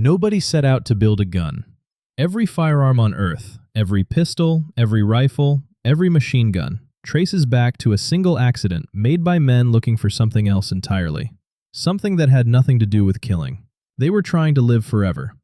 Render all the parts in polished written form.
Nobody set out to build a gun. Every firearm on Earth, every pistol, every rifle, every machine gun, traces back to a single accident made by men looking for something else entirely. Something that had nothing to do with killing. They were trying to live forever.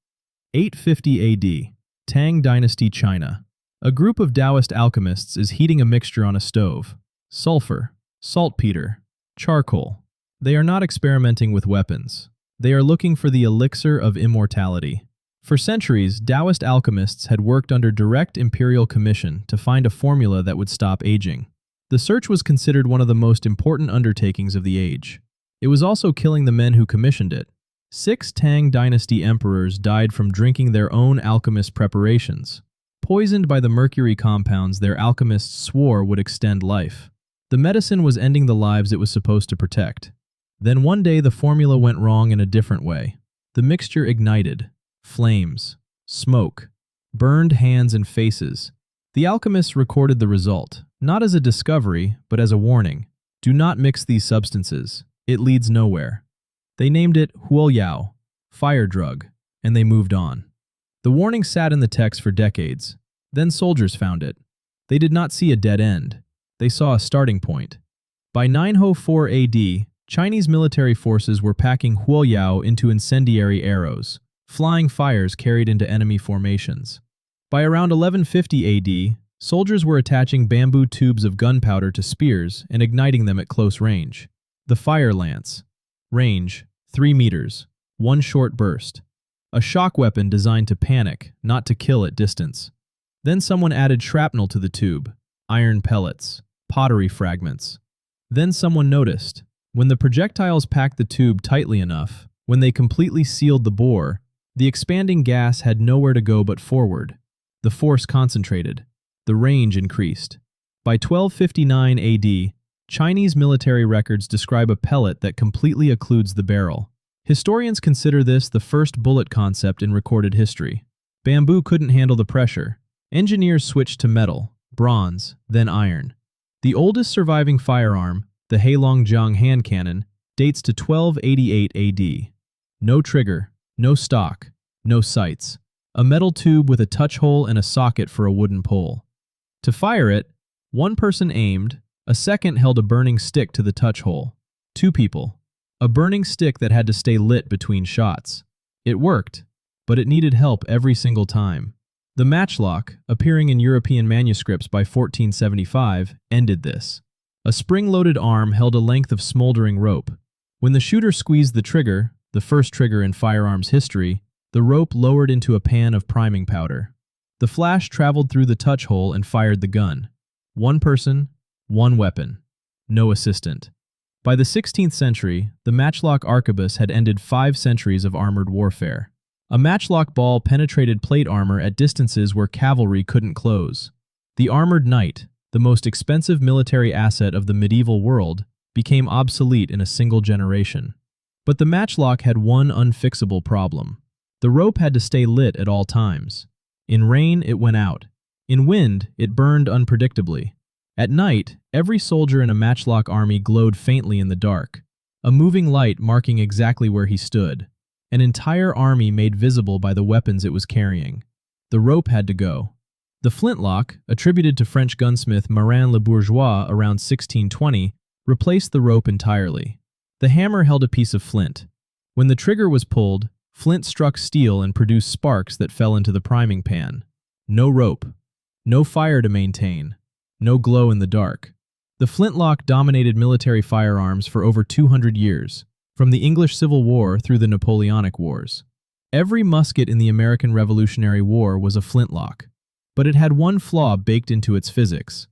850 AD, Tang Dynasty, China. A group of Taoist alchemists is heating a mixture on a stove. Sulfur, saltpeter, charcoal. They are not experimenting with weapons. They are looking for the elixir of immortality. For centuries, Taoist alchemists had worked under direct imperial commission to find a formula that would stop aging. The search was considered one of the most important undertakings of the age. It was also killing the men who commissioned it. 6 Tang Dynasty emperors died from drinking their own alchemist preparations, poisoned by the mercury compounds their alchemists swore would extend life. The medicine was ending the lives it was supposed to protect. Then one day the formula went wrong in a different way. The mixture ignited. Flames, smoke, burned hands and faces. The alchemists recorded the result, not as a discovery, but as a warning. Do not mix these substances. It leads nowhere. They named it huoyao, fire drug, and they moved on. The warning sat in the text for decades. Then soldiers found it. They did not see a dead end. They saw a starting point. By 904 AD, Chinese military forces were packing huoyao into incendiary arrows, flying fires carried into enemy formations. By around 1150 AD, soldiers were attaching bamboo tubes of gunpowder to spears and igniting them at close range. The fire lance. Range, 3 meters, 1 short burst. A shock weapon designed to panic, not to kill at distance. Then someone added shrapnel to the tube, iron pellets, pottery fragments. Then someone noticed. When the projectiles packed the tube tightly enough, when they completely sealed the bore, the expanding gas had nowhere to go but forward. The force concentrated. The range increased. By 1259 AD, Chinese military records describe a pellet that completely occludes the barrel. Historians consider this the first bullet concept in recorded history. Bamboo couldn't handle the pressure. Engineers switched to metal, bronze, then iron. The oldest surviving firearm, the Heilongjiang hand cannon, dates to 1288 AD. No trigger, no stock, no sights. A metal tube with a touch hole and a socket for a wooden pole. To fire it, one person aimed, a second held a burning stick to the touch hole. 2 people. A burning stick that had to stay lit between shots. It worked, but it needed help every single time. The matchlock, appearing in European manuscripts by 1475, ended this. A spring-loaded arm held a length of smoldering rope. When the shooter squeezed the trigger, the first trigger in firearms history, the rope lowered into a pan of priming powder. The flash traveled through the touch hole and fired the gun. 1 person, 1 weapon. No assistant. By the 16th century, the matchlock arquebus had ended 5 centuries of armored warfare. A matchlock ball penetrated plate armor at distances where cavalry couldn't close. The armored knight, the most expensive military asset of the medieval world, became obsolete in a single generation. But the matchlock had one unfixable problem. The rope had to stay lit at all times. In rain, it went out. In wind, it burned unpredictably. At night, every soldier in a matchlock army glowed faintly in the dark, a moving light marking exactly where he stood, an entire army made visible by the weapons it was carrying. The rope had to go. The flintlock, attributed to French gunsmith Marin le Bourgeois around 1620, replaced the rope entirely. The hammer held a piece of flint. When the trigger was pulled, flint struck steel and produced sparks that fell into the priming pan. No rope. No fire to maintain. No glow in the dark. The flintlock dominated military firearms for over 200 years, from the English Civil War through the Napoleonic Wars. Every musket in the American Revolutionary War was a flintlock, but it had one flaw baked into its physics.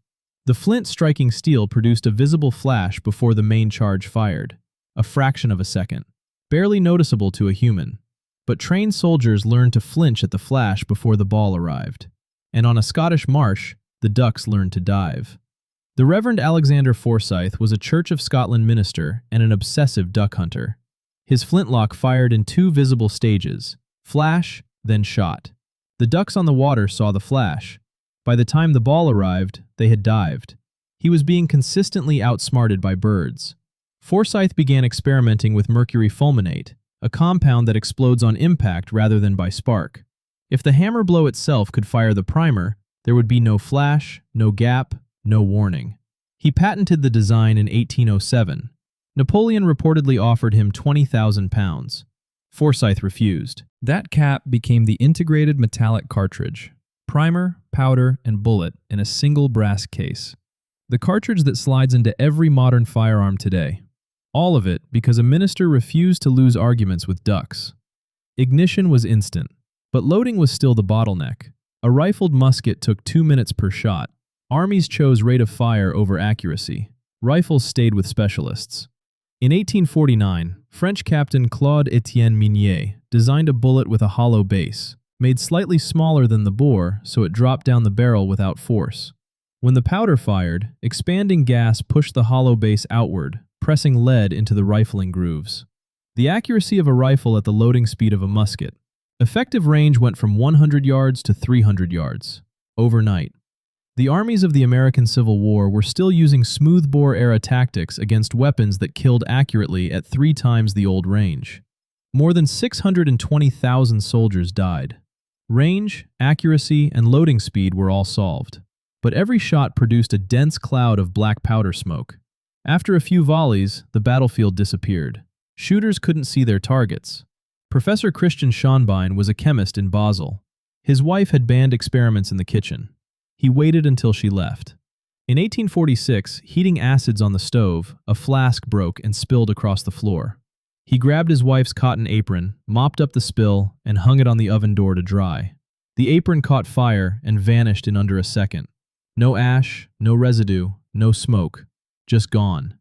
The flint striking steel produced a visible flash before the main charge fired, a fraction of a second, barely noticeable to a human. But trained soldiers learned to flinch at the flash before the ball arrived. And on a Scottish marsh, the ducks learned to dive. The Reverend Alexander Forsyth was a Church of Scotland minister and an obsessive duck hunter. His flintlock fired in 2 visible stages, flash, then shot. The ducks on the water saw the flash. By the time the ball arrived, they had dived. He was being consistently outsmarted by birds. Forsyth began experimenting with mercury fulminate, a compound that explodes on impact rather than by spark. If the hammer blow itself could fire the primer, there would be no flash, no gap, no warning. He patented the design in 1807. Napoleon reportedly offered him £20,000. Forsyth refused. That cap became the integrated metallic cartridge. Primer, powder, and bullet in a single brass case. The cartridge that slides into every modern firearm today. All of it because a minister refused to lose arguments with ducks. Ignition was instant, but loading was still the bottleneck. A rifled musket took 2 minutes per shot. Armies chose rate of fire over accuracy. Rifles stayed with specialists. In 1849, French captain Claude-Étienne Minié designed a bullet with a hollow base, made slightly smaller than the bore so it dropped down the barrel without force. When the powder fired, expanding gas pushed the hollow base outward, pressing lead into the rifling grooves. The accuracy of a rifle at the loading speed of a musket. Effective range went from 100 yards to 300 yards, overnight. The armies of the American Civil War were still using smoothbore-era tactics against weapons that killed accurately at 3 times the old range. More than 620,000 soldiers died. Range, accuracy, and loading speed were all solved. But every shot produced a dense cloud of black powder smoke. After a few volleys, the battlefield disappeared. Shooters couldn't see their targets. Professor Christian Schonbein was a chemist in Basel. His wife had banned experiments in the kitchen. He waited until she left. In 1846, heating acids on the stove, a flask broke and spilled across the floor. He grabbed his wife's cotton apron, mopped up the spill, and hung it on the oven door to dry. The apron caught fire and vanished in under a second. No ash, no residue, no smoke. Just gone.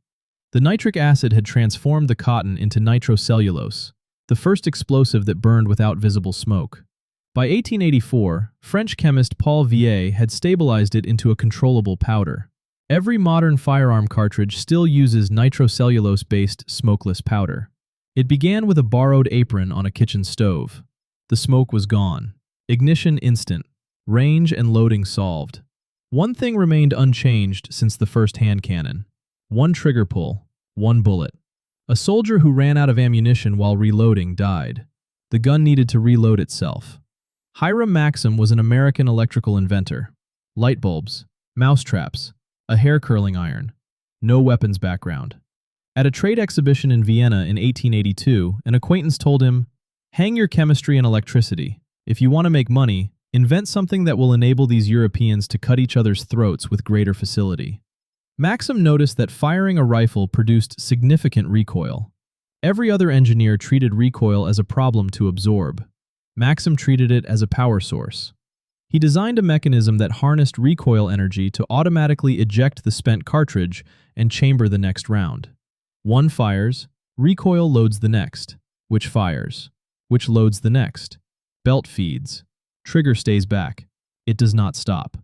The nitric acid had transformed the cotton into nitrocellulose, the first explosive that burned without visible smoke. By 1884, French chemist Paul Vier had stabilized it into a controllable powder. Every modern firearm cartridge still uses nitrocellulose-based smokeless powder. It began with a borrowed apron on a kitchen stove. The smoke was gone. Ignition instant. Range and loading solved. One thing remained unchanged since the first hand cannon. One trigger pull, one bullet. A soldier who ran out of ammunition while reloading died. The gun needed to reload itself. Hiram Maxim was an American electrical inventor. Light bulbs, mousetraps, a hair curling iron. No weapons background. At a trade exhibition in Vienna in 1882, an acquaintance told him, "Hang your chemistry and electricity. If you want to make money, invent something that will enable these Europeans to cut each other's throats with greater facility." Maxim noticed that firing a rifle produced significant recoil. Every other engineer treated recoil as a problem to absorb. Maxim treated it as a power source. He designed a mechanism that harnessed recoil energy to automatically eject the spent cartridge and chamber the next round. One fires, recoil loads the next, which fires, which loads the next. Belt feeds. Trigger stays back. It does not stop.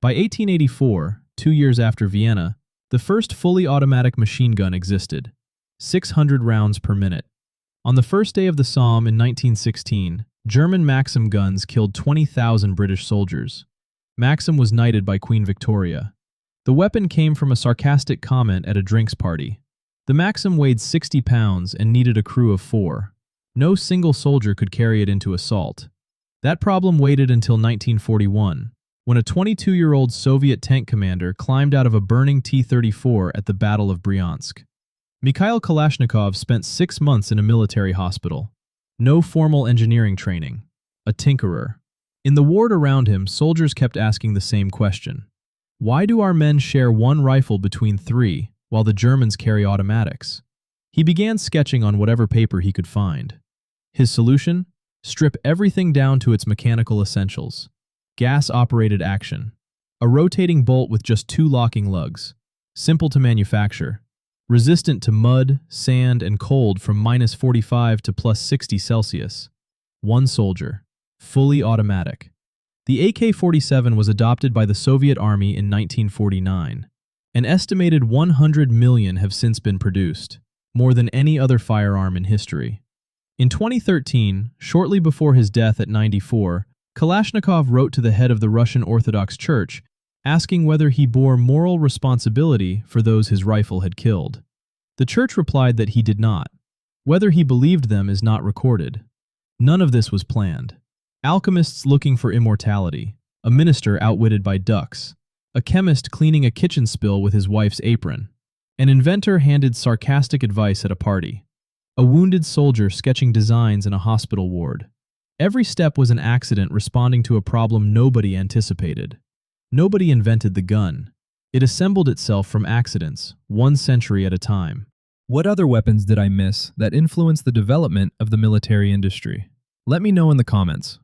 By 1884, 2 years after Vienna, the first fully automatic machine gun existed. 600 rounds per minute. On the first day of the Somme in 1916, German Maxim guns killed 20,000 British soldiers. Maxim was knighted by Queen Victoria. The weapon came from a sarcastic comment at a drinks party. The Maxim weighed 60 pounds and needed a crew of 4. No single soldier could carry it into assault. That problem waited until 1941, when a 22-year-old Soviet tank commander climbed out of a burning T-34 at the Battle of Bryansk. Mikhail Kalashnikov spent 6 months in a military hospital. No formal engineering training. A tinkerer. In the ward around him, soldiers kept asking the same question. Why do our men share one rifle between 3, while the Germans carry automatics? He began sketching on whatever paper he could find. His solution? Strip everything down to its mechanical essentials. Gas-operated action. A rotating bolt with just 2 locking lugs. Simple to manufacture. Resistant to mud, sand, and cold from -45 to +60 Celsius. One soldier. Fully automatic. The AK-47 was adopted by the Soviet Army in 1949. An estimated 100 million have since been produced, more than any other firearm in history. In 2013, shortly before his death at 94, Kalashnikov wrote to the head of the Russian Orthodox Church, asking whether he bore moral responsibility for those his rifle had killed. The church replied that he did not. Whether he believed them is not recorded. None of this was planned. Alchemists looking for immortality, a minister outwitted by ducks, a chemist cleaning a kitchen spill with his wife's apron, an inventor handed sarcastic advice at a party, a wounded soldier sketching designs in a hospital ward. Every step was an accident responding to a problem nobody anticipated. Nobody invented the gun. It assembled itself from accidents, 1 century at a time. What other weapons did I miss that influenced the development of the military industry? Let me know in the comments.